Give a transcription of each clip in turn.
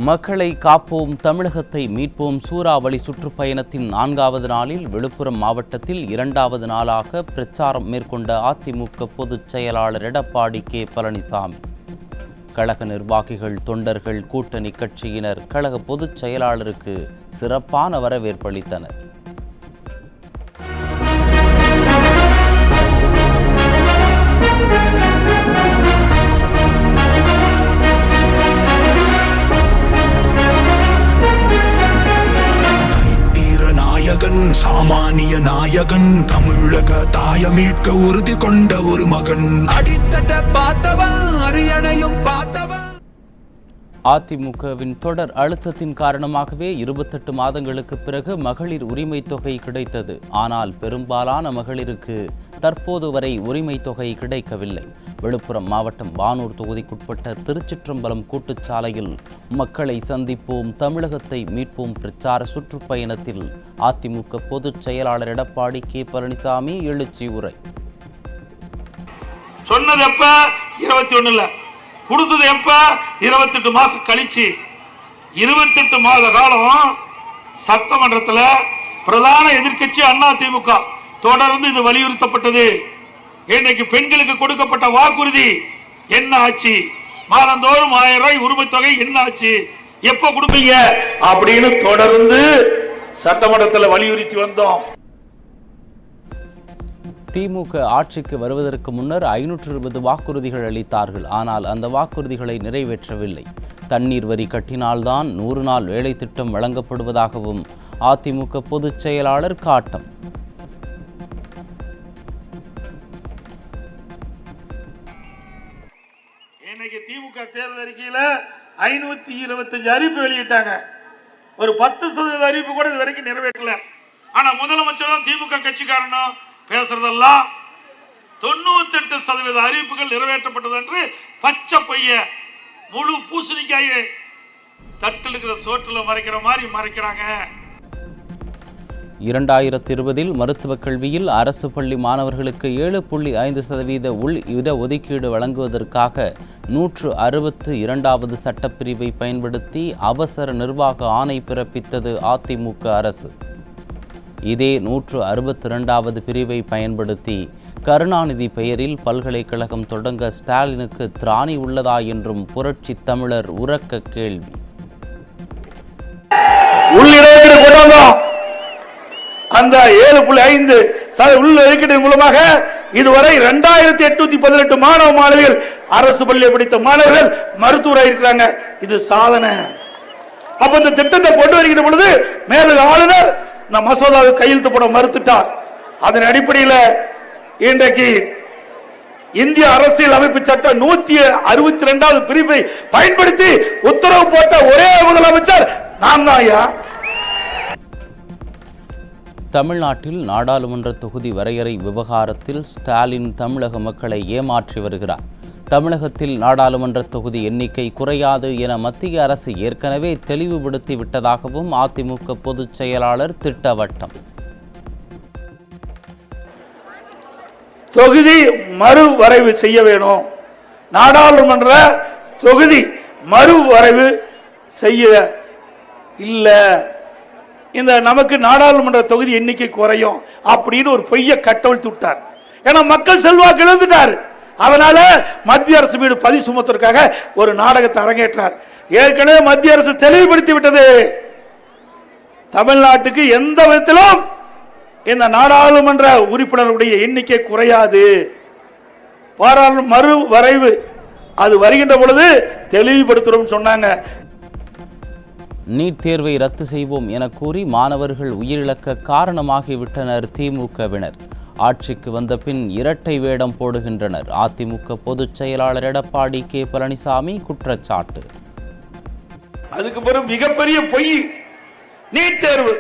மக்களை காப்போம், தமிழகத்தை மீட்போம் சூறாவளி சுற்றுப்பயணத்தின் 4வது நாளில் விழுப்புரம் மாவட்டத்தில் 2வது நாளாக பிரச்சாரம் மேற்கொண்ட அதிமுக பொதுச் செயலாளர் எடப்பாடி கே பழனிசாமி. கழக நிர்வாகிகள், தொண்டர்கள், கூட்டணி கட்சியினர் கழக பொதுச் செயலாளருக்கு சிறப்பான வரவேற்பளித்தனர். சாமானிய நாயகன், தமிழக தாய மீட்க உறுதி கொண்ட ஒரு மகன், அடித்தட்ட பார்த்தவன், அரியணையும் பார்த்தவன். அதிமுகவின் தொடர் அழுத்தத்தின் காரணமாகவே 28 மாதங்களுக்கு பிறகு மகளிர் உரிமை தொகை கிடைத்தது. ஆனால் பெரும்பாலான மகளிருக்கு தற்போது வரை உரிமை தொகை கிடைக்கவில்லை. விழுப்புரம் மாவட்டம் வானூர் தொகுதிக்குட்பட்ட திருச்சிற்றம்பலம் கூட்டுச்சாலையில் மக்களை சந்திப்போம், தமிழகத்தை மீட்போம் பிரச்சார சுற்றுப்பயணத்தில் அதிமுக பொதுச் செயலாளர் எடப்பாடி கே பழனிசாமி எழுச்சி உரை. சொன்னது எப்ப? 21 கொடுத்தது எப்ப? 28 மாசம் கழிச்சு. 28 மாத காலம் சட்டமன்றத்தில் பிரதான எதிர்க்கட்சி அதிமுக தொடர்ந்து இது வலியுறுத்தப்பட்டது. இன்னைக்கு பெண்களுக்கு கொடுக்கப்பட்ட வாக்குறுதி என்ன ஆச்சு? மாதந்தோறும் 1000 ரூபாய் உரிமை தொகை என்ன ஆச்சு? எப்ப கொடுப்பீங்க அப்படின்னு தொடர்ந்து சட்டமன்றத்தில் வலியுறுத்தி வந்தோம். திமுக ஆட்சிக்கு வருவதற்கு முன்னர் 520 வாக்குறுதிகள் அளித்தார்கள். ஆனால் அந்த வாக்குறுதிகளை நிறைவேற்றவில்லை. தண்ணீர் வரி கட்டினால்தான் 100 நாள் வேலை திட்டம் வழங்கப்படுவதாகவும் அதிமுக பொதுச் செயலாளர் காட்டம். இன்னைக்கு திமுக தேர்தல் அறிக்கையில 525 அறிவிப்பு வெளியிட்டாங்க. ஒரு 10% அறிவிப்பு கூட இது வரைக்கும் நிறைவேற்றல. ஆனா முதலமைச்சரும் திமுக கட்சிக்காரனும் பேசுறதெல்லாம் 98% அறிவிப்புகள் நிறைவேற்றப்பட்டது என்று பச்சை பைய முழு பூசணிக்காயை தட்டில் இருக்கிற சோற்றுல மறைக்கிற மாதிரி மறைக்கிறாங்க. 2020 மருத்துவக் கல்வியில் அரசு பள்ளி மாணவர்களுக்கு 7.5% உள் இட ஒதுக்கீடு வழங்குவதற்காக 162வது சட்டப்பிரிவை பயன்படுத்தி அவசர நிர்வாக ஆணை பிறப்பித்தது அதிமுக அரசு. இதே 162வது பிரிவை பயன்படுத்தி கருணாநிதி பெயரில் பல்கலைக்கழகம் தொடங்க ஸ்டாலினுக்கு திராணி உள்ளதா என்றும் புரட்சி தமிழர் உரக்க கேள்வி. அந்த 7.5 உள் ஒதுக்கீடு மூலமாக இதுவரை 2818 மாணவ மாணவிகள், அரசு பள்ளியை படித்த மாணவர்கள் மருத்துவராக இருக்கிறாங்க. இது சாதனை. அப்ப இந்த திட்டத்தை கொண்டு வருகிற பொழுது மேலும் ஆளுநர் இந்த மசோதாவை கையெழுத்து போட மறுத்துட்டார். அதன் அடிப்படையில் இன்றைக்கு இந்திய அரசியல் அமைப்பு சட்டம் 162வது பிரிவை பயன்படுத்தி உத்தரவு போட்ட ஒரே முதலமைச்சர் நான் தான். ஐயா, தமிழ்நாட்டில் நாடாளுமன்ற தொகுதி வரையறை விவகாரத்தில் ஸ்டாலின் தமிழக மக்களை ஏமாற்றி வருகிறார். தமிழகத்தில் நாடாளுமன்ற தொகுதி எண்ணிக்கை குறையாது என மத்திய அரசு ஏற்கனவே தெளிவுபடுத்தி விட்டதாகவும் அதிமுக பொதுச் செயலாளர் திட்டவட்டம். தொகுதி மறுவரைவு செய்ய வேணும். நாடாளுமன்ற தொகுதி மறுவரைவு செய்ய இல்ல, இந்த நமக்கு நாடாளுமன்ற தொகுதி எண்ணிக்கை குறையும் அப்படின்னு ஒரு பொய்ய கட்டவிழ்த்து விட்டார். ஏன்னா மக்கள் செல்வாக்கு இழந்துட்டார். அதனால மத்திய அரசு மீது பழி சுமத்துவதற்காக ஒரு நாடகத்தை அரங்கேற்றார். ஏற்கனவே மத்திய அரசு தெளிவுபடுத்தி விட்டது, தமிழ்நாட்டுக்கு எந்த விதத்திலும் இந்த நாடாளுமன்ற உறுப்பினருடைய எண்ணிக்கை குறையாது. பாராளுமன்ற மறுவரைவு அது வருகின்ற பொழுது தெளிவுபடுத்துறோம் சொன்னாங்க. நீட் தேர்வை ரத்து செய்வோம் என கூறி மாணவர்கள் உயிரிழக்க காரணமாகிவிட்டனர் திமுகவினர். ஆட்சிக்கு வந்த பின் இரட்டை வேடம் போடுகின்றனர். அதிமுக பொதுச் செயலாளர் எடப்பாடி கே பழனிசாமி குற்றச்சாட்டு. அதுக்கு பிறகு மிகப்பெரிய பொய், நீட் தேர்வு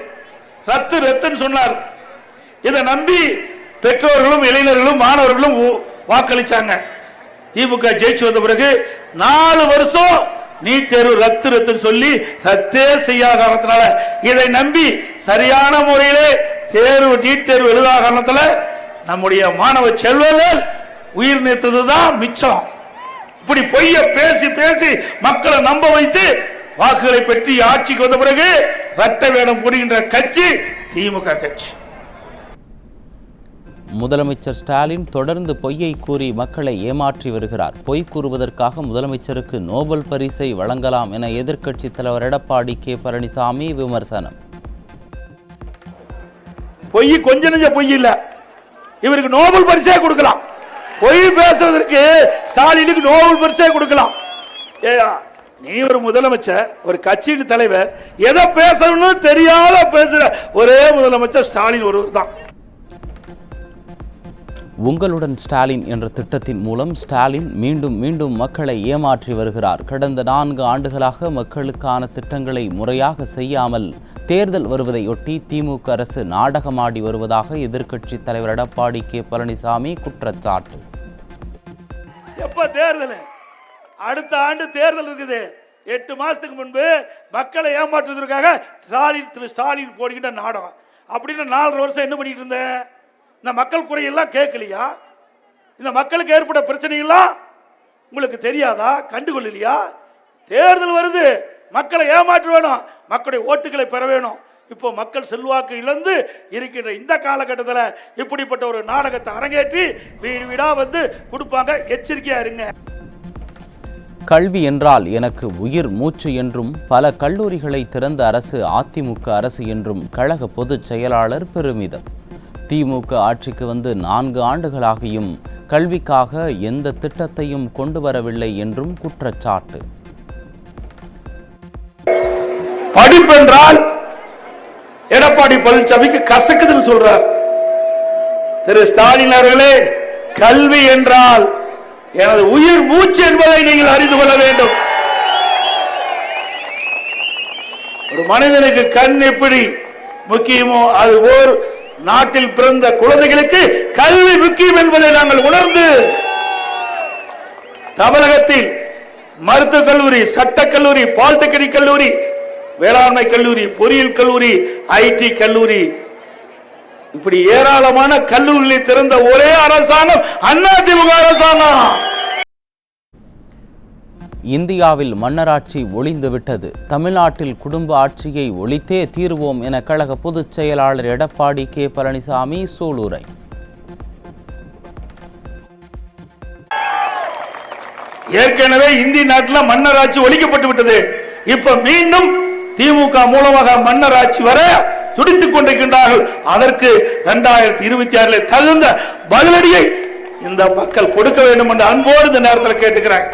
ரத்துன்னு சொன்னார். இதை நம்பி பெற்றோர்களும் இளைஞர்களும் மாணவர்களும் வாக்களிச்சாங்க. திமுக ஜெயிச்சு வந்த பிறகு 4 வருஷம் நீட் தேர்வு ரத்துன்னு சொல்லி ரத்தே செய்யாத காரணத்தினால இதை நம்பி சரியான முறையிலே நீட் தேர்வு எழுதாத காரணத்துல நம்முடைய மாணவ செல்வங்கள் உயிர் நீத்ததுதான் மிச்சம். இப்படி பொய்ய பேசி பேசி மக்களை நம்ப வைத்து வாக்குகளை பெற்று ஆட்சிக்கு வந்த பிறகு ரத்த வேடம் போடுகின்ற கட்சி திமுக கட்சி. முதலமைச்சர் ஸ்டாலின் தொடர்ந்து பொய்யை கூறி மக்களை ஏமாற்றி வருகிறார். பொய் கூறுவதற்காக முதலமைச்சருக்கு நோபல் பரிசை வழங்கலாம் என எதிர்க்கட்சித் தலைவர் எடப்பாடி கே பழனிசாமி விமர்சனம். பொய் கொஞ்ச நெஞ்ச பொய் இல்ல, இவருக்கு நோபல் பரிசே கொடுக்கலாம். பொய் பேசுவதற்கு ஸ்டாலினுக்கு நோபல் பரிசே கொடுக்கலாம். நீ ஒரு முதலமைச்சர், ஒரு கட்சியின் தலைவர், எதை பேசணும்னு தெரியாத பேசுற ஒரே முதலமைச்சர் ஸ்டாலின் ஒருவர் தான். உங்களுடன் ஸ்டாலின் என்ற திட்டத்தின் மூலம் ஸ்டாலின் மீண்டும் மீண்டும் மக்களை ஏமாற்றி வருகிறார். கடந்த 4 ஆண்டுகளாக மக்களுக்கான திட்டங்களை முறையாக செய்யாமல் தேர்தல் வருவதையொட்டி திமுக அரசு நாடகமாடி வருவதாக எதிர்க்கட்சித் தலைவர் எடப்பாடி கே பழனிசாமி குற்றச்சாட்டு. எப்ப தேர்தல்? அடுத்த ஆண்டு தேர்தல் இருக்குது. 8 மாசத்துக்கு முன்பு மக்களை ஏமாற்றுவதற்காக திரு ஸ்டாலின் போடுகின்ற நாடகம். அப்படின்னு 4 வருஷம் என்ன பண்ணிட்டு இருந்தேன்? இந்த மக்கள் குறையெல்லாம் கேட்கலையா? இந்த மக்களுக்கு ஏற்பட்ட பிரச்சனைகள்லாம் உங்களுக்கு தெரியாதா? கண்டுகொள்ளலையா? தேர்தல் வருது, மக்களை ஏமாற்ற வேணும், மக்களுடைய ஓட்டுகளை பெற வேணும். இப்போ மக்கள் செல்வாக்கு இழந்து இருக்கின்ற இந்த காலகட்டத்தில் இப்படிப்பட்ட ஒரு நாடகத்தை அரங்கேற்றி வீடு வீடா வந்து கொடுப்பாங்க. எச்சரிக்கையா இருங்க. கல்வி என்றால் எனக்கு உயிர் மூச்சு என்றும் பல கல்லூரிகளை திறந்த அரசு அதிமுக அரசு என்றும் கழக பொதுச் செயலாளர் பெருமிதம். திமுக ஆட்சிக்கு வந்து 4 ஆண்டுகளாகியும் கல்விக்காக எந்த திட்டத்தையும் கொண்டு வரவில்லை என்றும் குற்றச்சாட்டு. படிப்பென்றால் எடப்பாடி பழனிசாமிக்கு கசக்குதுன்னு சொல்றார் திரு ஸ்டாலின் அவர்களே. கல்வி என்றால் எனது உயிர் மூச்சு என்பதை நீங்கள் அறிந்து கொள்ள வேண்டும். ஒரு மனிதனுக்கு கண் எப்படி முக்கியமோ அது ஓர் நாட்டில் பிறந்த குழந்தைகளுக்கு கல்வி முக்கியம் என்பதை நாங்கள் உணர்ந்து தமிழகத்தில் மருத்துவக் கல்லூரி, சட்டக் கல்லூரி, பாலிடெக்னிக் கல்லூரி, வேளாண்மை கல்லூரி, பொறியியல் கல்லூரி, ஐடி கல்லூரி, இப்படி ஏராளமான கல்லூரிகளை திறந்த ஒரே அரசாங்கம் அதிமுக அரசாங்கம். இந்தியாவில் மன்னராட்சி ஒழிந்துவிட்டது, தமிழ்நாட்டில் குடும்ப ஆட்சியை ஒழித்தே தீர்வோம் என கழக பொதுச் செயலாளர் எடப்பாடி கே பழனிசாமி சூளுரை. ஏற்கனவே இந்திய நாட்டில் மன்னராட்சி ஒழிக்கப்பட்டு விட்டது. இப்ப மீண்டும் திமுக மூலமாக மன்னராட்சி வர துடித்துக் கொண்டிருக்கின்றார்கள். அதற்கு 2026 தகுந்த பதிலடியை இந்த மக்கள் கொடுக்க வேண்டும் என்று அன்போடு இந்த நேரத்தில் கேட்டுக்கிறேன்.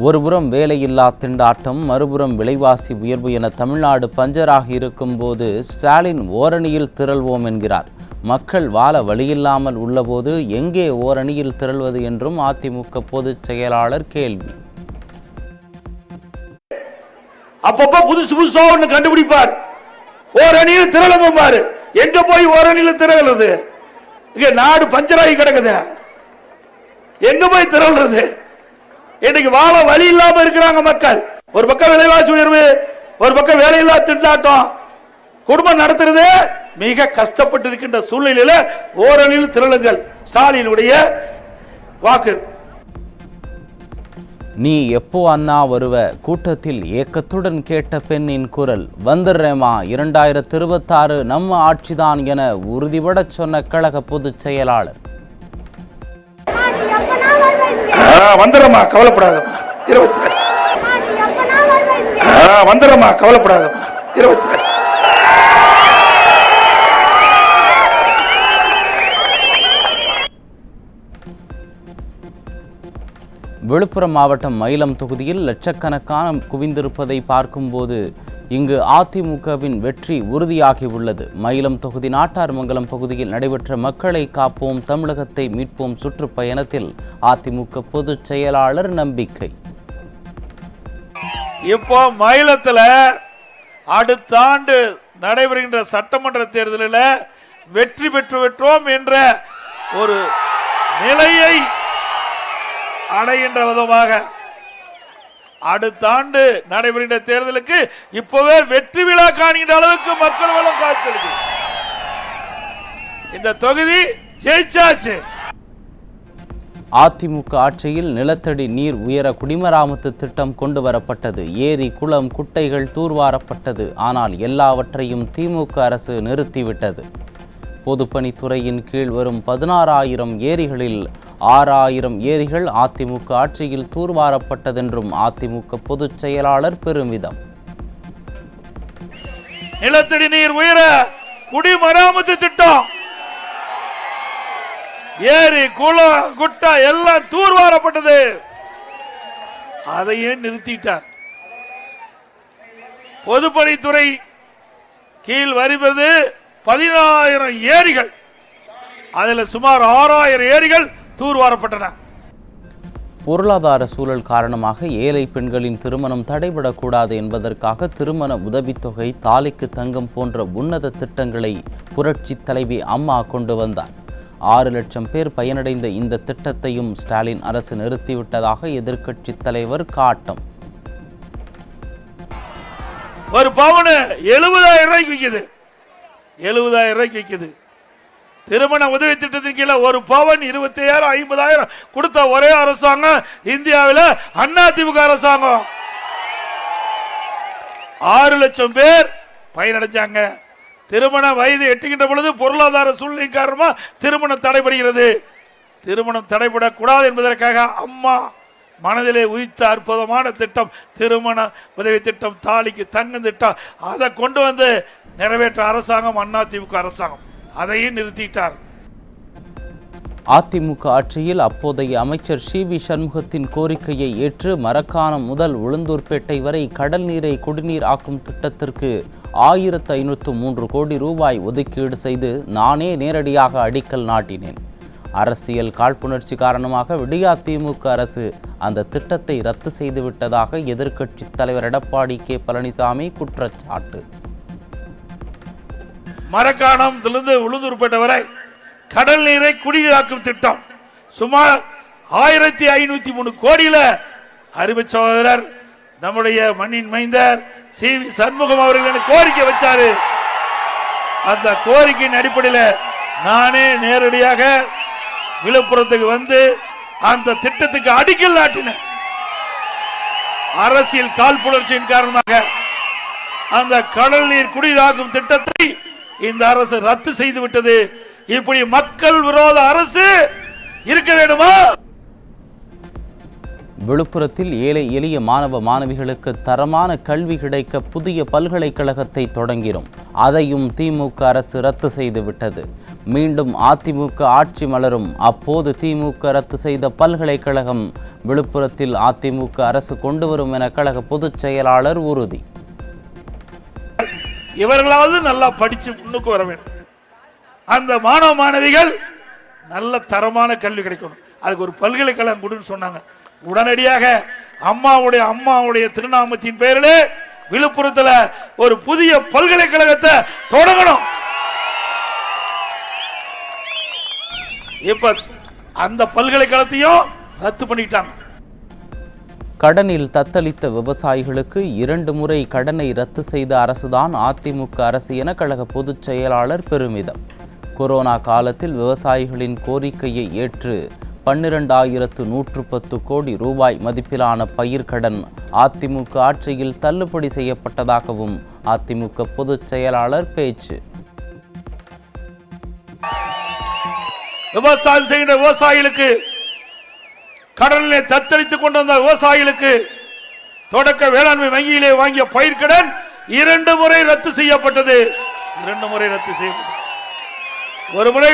ஒருபுறம் வேலையில்லா திண்டாட்டம், மறுபுறம் விலைவாசி உயர்வு என தமிழ்நாடு பஞ்சராக இருக்கும் போது ஸ்டாலின் ஓரணியில் திரள்வோம் என்கிறார். மக்கள் வாழ வழியில்லாமல் உள்ளபோது எங்கே ஓரணியில் திரள்வது என்றும் அதிமுக பொதுச் செயலாளர் கேள்வி. அப்பப்ப புதுசு புதுசா ஒண்ணு கண்டுபிடிப்பார். ஓரணியில் திரளும் பாரு. எங்க போய் ஓரணியில் திரளுது? இங்க நாடு பஞ்சராகி கிடக்குது. எங்க போய் திரள்றது? இன்னைக்கு வாழ வழி இல்லாம இருக்கிறாங்க மக்கள். ஒரு பக்கம் விலைவாசி உயர்வு, ஒரு பக்கம் வேலையில்லா திண்டாட்டம், குடும்பம் நடத்துறது மிக கஷ்டப்பட்டு இருக்கின்ற சூழ்நிலையில ஓரணியில் திரளுங்கள். ஸ்டாலினுடைய வாக்கு. நீ எப்போ அண்ணா வருவ? கூட்டத்தில் ஏக்கத்துடன் கேட்ட பெண்ணின் குரல். வந்துடுறேமா, 2026 நம்ம ஆட்சிதான் என உறுதிபட சொன்ன கழக பொதுச் செயலாளர். வந்துடுறமா, கவலைப்படாதம்மா. 26 வந்துடுறமா, கவலைப்படாதம்மா. 26 விழுப்புரம் மாவட்டம் மயிலம் தொகுதியில் லட்சக்கணக்கான குவிந்திருப்பதை பார்க்கும்போது இங்கு அதிமுகவின் வெற்றி உறுதியாகி உள்ளது. மயிலம் தொகுதி நாட்டார்மங்கலம் பகுதியில் நடைபெற்ற மக்களை காப்போம் தமிழகத்தை மீட்போம் சுற்றுப்பயணத்தில் அதிமுக பொதுச் செயலாளர் நம்பிக்கை. இப்போ மயிலத்தில் அடுத்த ஆண்டு நடைபெறுகின்ற சட்டமன்ற தேர்தலில் வெற்றி பெற்றோம் என்ற ஒரு நிலையை அடைகின்ற விதமாக அடுத்த ஆண்டு நடைபெறுகின்ற தேர்தலுக்கு இப்பவே வெற்றி விழா காணுகின்ற அளவுக்கு மக்கள் வளம் காய்ச்சலுது. இந்த தொகுதி ஜெயிச்சாச்சு. அதிமுக ஆட்சியில் நிலத்தடி நீர் உயர குடிமராமத்து திட்டம் கொண்டு வரப்பட்டது. ஏரி, குளம், குட்டைகள் தூர்வாரப்பட்டது. ஆனால் எல்லாவற்றையும் திமுக அரசு நிறுத்திவிட்டது. பொதுப்பணித்துறையின் கீழ் வரும் 16,000 ஏரிகளில் 6,000 ஏரிகள் அதிமுக ஆட்சியில் தூர்வாரப்பட்டதென்றும் அதிமுக பொதுச் செயலாளர் பெருமிதம். நிலத்தடி நீர் உயர குடிமராமத்து திட்டம், ஏரி, குளம், குட்டை எல்லாம் தூர்வாரப்பட்டது. அதையே நிறுத்திட்டார். பொதுப்பணித்துறை கீழ் வருவது 16,000 ஏரிகள், அதில் சுமார் 6,000 ஏரிகள் தூர்வாரப்பட்டன. பொருளாதார சூழல் காரணமாக ஏழை பெண்களின் திருமணம் தடைபடக்கூடாது என்பதற்காக திருமண உதவித்தொகை, தாலிக்கு தங்கம் போன்ற உன்னத திட்டங்களை புரட்சி தலைவி அம்மா கொண்டு வந்தார். 6 லட்சம் பேர் பயனடைந்த இந்த திட்டத்தையும் ஸ்டாலின் அரசு நிறுத்திவிட்டதாக எதிர்க்கட்சி தலைவர் காட்டம். ஒரு பவுன் 70,000 ரூபாய்க்கு விற்குது. 70,000 ரூபாய்க்கு விற்குது. திருமண உதவி திட்டத்தின் கீழே ஒரு பவன் 27,000 50,000 கொடுத்த ஒரே அரசாங்கம் இந்தியாவில் அதிமுக அரசாங்கம். 6 லட்சம் பேர் பயனடைஞ்சாங்க. திருமண வயது எட்டுகின்ற பொழுது பொருளாதார சூழ்நிலை காரணமா திருமணம் தடைபடுகிறது. திருமணம் தடைபடக்கூடாது என்பதற்காக அம்மா மனதிலே உயிர்த்த அற்புதமான திட்டம் திருமண உதவி திட்டம், தாலிக்கு தங்கம் திட்டம். அதை கொண்டு வந்து நிறைவேற்ற அரசாங்கம் அதிமுக அரசாங்கம். அதையும் நிறுத்திட்டார். அதிமுக ஆட்சியில் அப்போதைய அமைச்சர் சி.வி. சண்முகத்தின் கோரிக்கையை ஏற்று மரக்காணம் முதல் உளுந்தூர்பேட்டை வரை கடல் நீரை குடிநீர் ஆக்கும் திட்டத்திற்கு 1,503 கோடி ரூபாய் ஒதுக்கீடு செய்து நானே நேரடியாக அடிக்கல் நாட்டினேன். அரசியல் காழ்ப்புணர்ச்சி காரணமாக விடியாதிமுக அரசு அந்த திட்டத்தை ரத்து செய்துவிட்டதாக எதிர்க்கட்சி தலைவர் எடப்பாடி கே. பழனிசாமி குற்றச்சாட்டு. மரக்காணத்திலிருந்து உளுந்தூர்பேட்டை வரை கடல் நீரை குடிநீராக்கும் திட்டம் சுமார் 1,503 கோடியில அறிவு சகோதரர் நம்முடைய மண்ணின் மைந்தர் சி.வி. சண்முகம் அவர்கள் கோரிக்கை வச்சாரு. அந்த கோரிக்கையின் அடிப்படையில் நானே நேரடியாக விழுப்புரத்துக்கு வந்து அந்த திட்டத்துக்கு அடிக்கல் நாட்டினேன். அரசியல் காழ்ப்புணர்ச்சியின் காரணமாக அந்த கடல் நீர் குடிநீராக்கும் திட்டத்தை இந்த அரசு ரத்து செய்து விட்டது. இப்படி மக்கள் விரோத அரசு இருக்க வேண்டுமா? விழுப்புரத்தில் ஏழை எளிய மாணவ மாணவிகளுக்கு தரமான கல்வி கிடைக்க புதிய பல்கலைக்கழகத்தை தொடங்கினோம். அதையும் திமுக அரசு ரத்து செய்துவிட்டது. மீண்டும் அதிமுக ஆட்சி மலரும். அப்போது திமுக ரத்து செய்த பல்கலைக்கழகம் விழுப்புரத்தில் அதிமுக அரசு கொண்டு வரும் என கழக பொதுச் செயலாளர் உறுதி. இவர்களாவது நல்லா படிச்சு முன்னுக்கு வர வேண்டும். அந்த மாணவ மாணவிகள் நல்ல தரமான கல்வி கிடைக்கணும். அதுக்கு ஒரு பல்கலைக்கழகம் கொடுன்னு சொன்னாங்க. உடனடியாக அம்மாவுடைய திருநாமத்தின் பெயரிலே விழுப்புரத்தில் ஒரு புதிய பல்கலைக்கழகத்தை தொடங்கணும். இப்ப அந்த பல்கலைக்கழகத்தையும் ரத்து பண்ணிட்டாங்க. கடனில் தத்தளித்த விவசாயிகளுக்கு 2 முறை கடனை ரத்து செய்த அரசுதான் அதிமுக அரசு என கழக பொதுச் செயலாளர் பெருமிதம். கொரோனா காலத்தில் விவசாயிகளின் கோரிக்கையை ஏற்று 12,110 கோடி ரூபாய் மதிப்பிலான பயிர்க்கடன் அதிமுக ஆட்சியில் தள்ளுபடி செய்யப்பட்டதாகவும் அதிமுக பொதுச் செயலாளர் பேச்சு. விவசாயம் செய்கின்ற விவசாயிகளுக்கு, கடனிலே தத்தளித்துக் கொண்டு வந்த விவசாயிகளுக்கு தொடக்க வேளாண்மை வங்கியிலே வாங்கிய பயிர்க்கடன் 2 முறை ரத்து செய்யப்பட்டது. 2 முறை ரத்து செய்யப்பட்டது. ஒரு முறை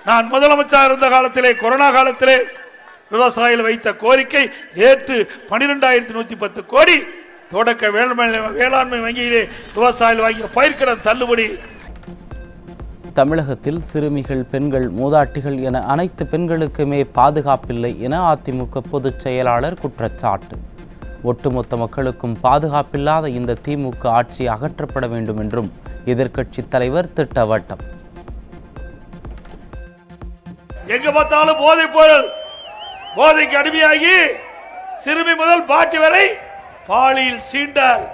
நான் முதலமைச்சர் இருந்த காலத்திலே, கொரோனா காலத்திலே விவசாயிகள் வைத்த கோரிக்கை ஏற்று 12,110 கோடி தொடக்க வேளாண்மை வங்கியிலே விவசாயிகள் வாங்கிய பயிர்க்கடன் தள்ளுபடி. தமிழகத்தில் சிறுமிகள், பெண்கள், மூதாட்டிகள் என அனைத்து பெண்களுக்குமே பாதுகாப்பில்லை என அதிமுக பொதுச் செயலாளர் குற்றச்சாட்டு. ஒட்டுமொத்த மக்களுக்கும் பாதுகாப்பில்லாத இந்த திமுக ஆட்சி அகற்றப்பட வேண்டும் என்றும் எதிர்க்கட்சி தலைவர் திட்டவட்டம். எங்க பார்த்தாலும் போதைப் பொருள், போதைக்கு அடிமையாகி சிறுமி முதல் பாட்டி வரை பாலியல் சீண்டல்.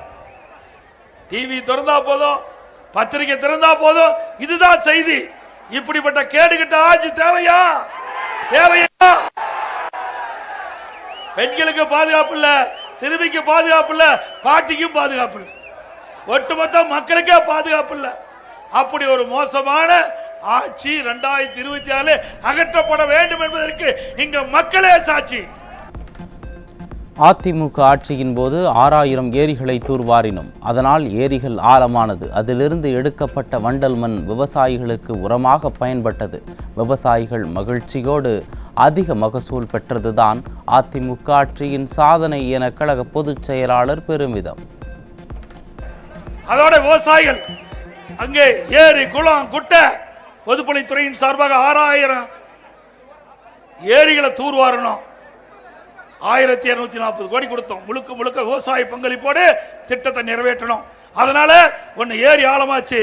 டிவி திறந்தா போதும், பத்திரிகை திறந்தா போதும், இதுதான் செய்தி. இப்படிப்பட்ட கேடுகட்ட ஆட்சி தேவையா? பெண்களுக்கு பாதுகாப்பு இல்ல, சிறுமிக்கு பாதுகாப்பு இல்ல, பாட்டிக்கும் பாதுகாப்பு இல்ல, ஒட்டுமொத்த மக்களுக்கே பாதுகாப்பு இல்ல. அப்படி ஒரு மோசமான ஆட்சி 2024 அகற்றப்பட வேண்டும் என்பதற்கு இங்க மக்களே சாட்சி. அதிமுக ஆட்சியின் போது 6000 ஏரிகளை தூர்வாரினோம். அதனால் ஏரிகள் ஆழமானது. அதிலிருந்து எடுக்கப்பட்ட வண்டல் மண் விவசாயிகளுக்கு உரமாக பயன்பட்டது. விவசாயிகள் மகிழ்ச்சியோடு அதிக மகசூல் பெற்றதுதான் அதிமுக ஆட்சியின் சாதனை என கழக பொதுச் செயலாளர் பெருமிதம். அதோட விவசாயிகள் அங்கே ஏரி குளம் குட்டை பொதுப்பணித்துறையின் சார்பாக 6000 ஏரிகளை தூர்வாரணும். 1240 கோடி கொடுத்தோம். முழுக்க முழுக்க விவசாய பங்களிப்போடு திட்டத்தை நிறைவேற்றணும். அதனால ஒன்னு ஏரி ஆழமாச்சு.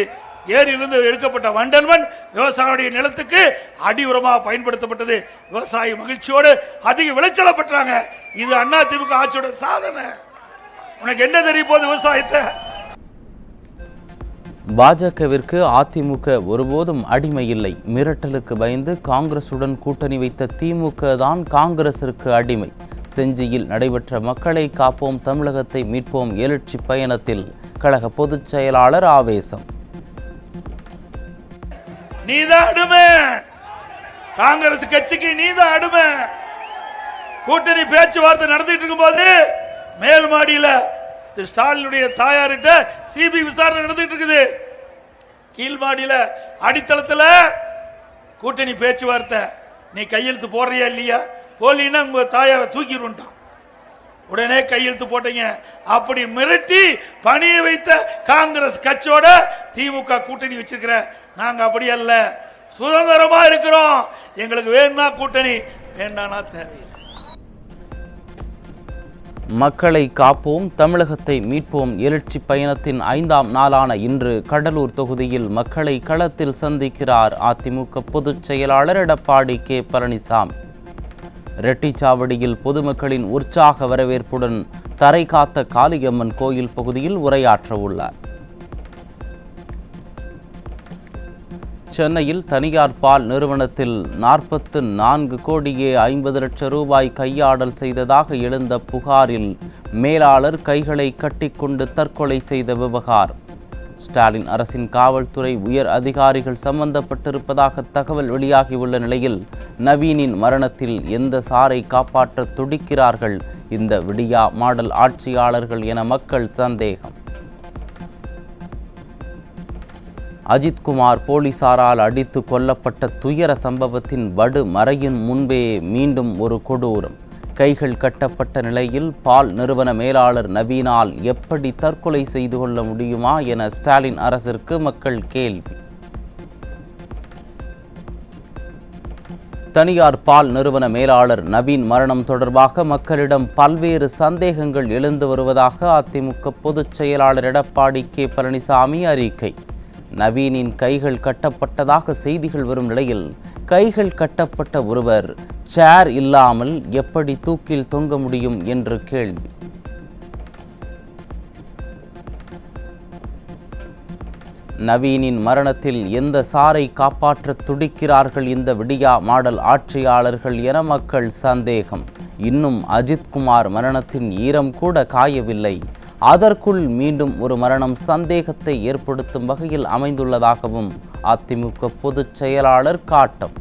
ஏரியிலிருந்து எடுக்கப்பட்ட வண்டல் மண் விவசாயிகளுடைய நிலத்துக்கு அடி உரமாக பயன்படுத்தப்பட்டது. விவசாயி மகிழ்ச்சியோடு அதிக விளைச்சலை பெற்றாங்க. இது அதிமுக ஆட்சியோட சாதனை. உனக்கு என்ன தெரிய போகுது விவசாயத்தை? பாஜகவிற்கு அதிமுக ஒருபோதும் அடிமை இல்லை. மிரட்டலுக்கு பயந்து காங்கிரசுடன் கூட்டணி வைத்த திமுக தான் காங்கிரசிற்கு அடிமை. செஞ்சியில் நடைபெற்ற மக்களை காப்போம் தமிழகத்தை மீட்போம் எழுச்சி பயணத்தில் கழக பொதுச் செயலாளர் ஆவேசம். நீதான் அடிமை, காங்கிரஸ் கட்சிக்கு நீதான் அடிமை. கூட்டணி பேச்சுவார்த்தை நடந்துட்டு இருக்கும் போது மேல் மாடியில ஸ்டாலினுடைய தாயார்கிட்ட சிபிஐ விசாரணை நடந்துட்டு இருக்குது. கீழ் மாடியில அடித்தளத்துல கூட்டணி பேச்சுவார்த்தை. நீ கையெழுத்து போடுறியா இல்லையா? போலின்னா உங்க தாயாரை தூக்கிடுவான். உடனே கையெழுத்து போட்டீங்க. அப்படி மிரட்டி பணிய வைத்த காங்கிரஸ் கட்சியோட திமுக கூட்டணி வச்சிருக்கிற நாங்க அப்படி அல்ல, சுதந்திரமா இருக்கிறோம். எங்களுக்கு வேணும்னா கூட்டணி, வேண்டானா தேவையில்லை. மக்களை காப்போம் தமிழகத்தை மீட்போம் எழுச்சி பயணத்தின் 5ஆம் நாளான இன்று கடலூர் தொகுதியில் மக்களை களத்தில் சந்திக்கிறார் அதிமுக பொதுச் செயலாளர் எடப்பாடி கே பழனிசாமி. ரெட்டிச்சாவடியில் பொதுமக்களின் உற்சாக வரவேற்புடன் தரை காத்த காளியம்மன் கோயில் பகுதியில் உரையாற்ற உள்ளார். சென்னையில் தனியார் பால் நிறுவனத்தில் 44 கோடியே 50 லட்சம் ரூபாய் கையாடல் செய்ததாக எழுந்த புகாரில் மேலாளர் கைகளை கட்டிக்கொண்டு தற்கொலை செய்த விவகாரம். ஸ்டாலின் அரசின் காவல்துறை உயர் அதிகாரிகள் சம்பந்தப்பட்டிருப்பதாக தகவல் வெளியாகியுள்ள நிலையில் நவீனின் மரணத்தில் எந்த சாரை காப்பாற்ற துடிக்கிறார்கள் இந்த விடியா மாடல் ஆட்சியாளர்கள் என மக்கள் சந்தேகம். அஜித்குமார் போலீசாரால் அடித்து கொல்லப்பட்ட துயர சம்பவத்தின் வடு மறையின் முன்பே மீண்டும் ஒரு கொடூரம். கைகள் கட்டப்பட்ட நிலையில் பால் நிறுவன மேலாளர் நவீனால் எப்படி தற்கொலை செய்து கொள்ள முடியுமா என ஸ்டாலின் அரசிற்கு மக்கள் கேள்வி. தனியார் பால் நிறுவன மேலாளர் நவீன் மரணம் தொடர்பாக மக்களிடம் பல்வேறு சந்தேகங்கள் எழுந்து வருவதாக அதிமுக பொதுச் செயலாளர் எடப்பாடி கே பழனிசாமி அறிக்கை. நவீனின் கைகள் கட்டப்பட்டதாக செய்திகள் வரும் நிலையில் கைகள் கட்டப்பட்ட ஒருவர் சேர் இல்லாமல் எப்படி தூக்கில் தொங்க முடியும் என்று கேள்வி. நவீனின் மரணத்தில் எந்த சாரை காப்பாற்ற துடிக்கிறார்கள் இந்த விடியா மாடல் ஆட்சியாளர்கள் என மக்கள் சந்தேகம். இன்னும் அஜித்குமார் மரணத்தின் ஈரம் கூட காயவில்லை. அதற்குள் மீண்டும் ஒரு மரணம் சந்தேகத்தை ஏற்படுத்தும் வகையில் அமைந்துள்ளதாகவும் அதிமுக பொதுச் செயலாளர் காட்டம்.